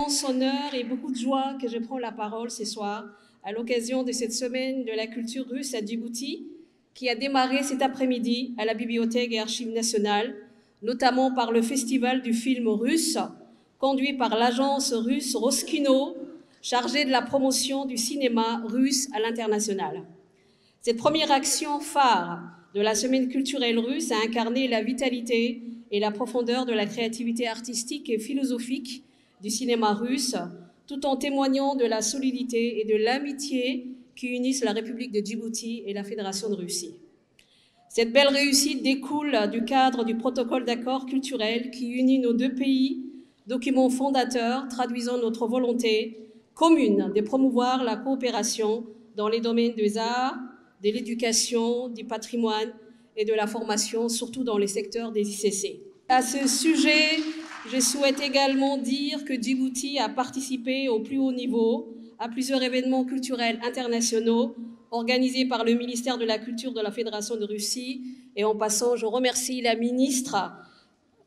immense honneur et beaucoup de joie que je prends la parole ce soir à l'occasion de cette semaine de la culture russe à Djibouti qui a démarré cet après-midi à la Bibliothèque et Archives nationales, notamment par le Festival du film russe, conduit par l'agence russe Roskino, chargée de la promotion du cinéma russe à l'international. Cette première action phare de la semaine culturelle russe a incarné la vitalité et la profondeur de la créativité artistique et philosophique du cinéma russe, tout en témoignant de la solidité et de l'amitié qui unissent la République de Djibouti et la Fédération de Russie. Cette belle réussite découle du cadre du protocole d'accord culturel qui unit nos deux pays, document fondateur traduisant notre volonté commune de promouvoir la coopération dans les domaines des arts, de l'éducation, du patrimoine et de la formation, surtout dans les secteurs des ICC. À ce sujet, je souhaite également dire que Djibouti a participé au plus haut niveau à plusieurs événements culturels internationaux organisés par le ministère de la Culture de la Fédération de Russie. Et en passant, je remercie la ministre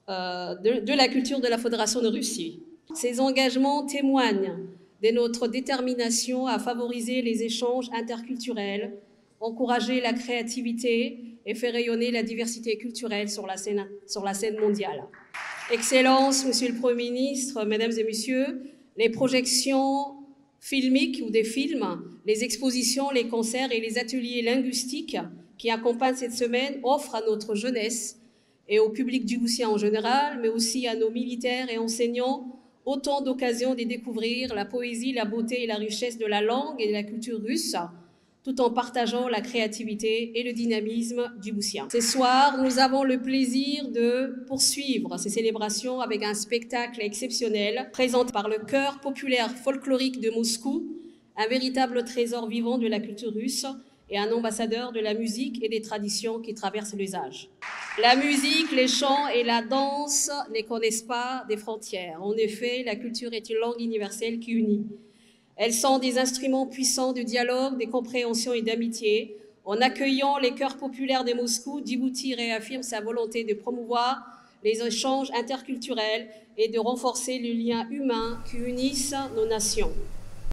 de la Culture de la Fédération de Russie. Ces engagements témoignent de notre détermination à favoriser les échanges interculturels, encourager la créativité et faire rayonner la diversité culturelle sur la scène mondiale. Excellences, Monsieur le Premier ministre, Mesdames et Messieurs, les projections filmiques ou des films, les expositions, les concerts et les ateliers linguistiques qui accompagnent cette semaine offrent à notre jeunesse et au public djiboutien en général, mais aussi à nos militaires et enseignants, autant d'occasions de découvrir la poésie, la beauté et la richesse de la langue et de la culture russe, tout en partageant la créativité et le dynamisme djiboutien. Ce soir, nous avons le plaisir de poursuivre ces célébrations avec un spectacle exceptionnel présenté par le Chœur populaire folklorique de Moscou, un véritable trésor vivant de la culture russe et un ambassadeur de la musique et des traditions qui traversent les âges. La musique, les chants et la danse ne connaissent pas des frontières. En effet, la culture est une langue universelle qui unit. Elles sont des instruments puissants de dialogue, de compréhension et d'amitié. En accueillant les chœurs populaires de Moscou, Djibouti réaffirme sa volonté de promouvoir les échanges interculturels et de renforcer les liens humains qui unissent nos nations.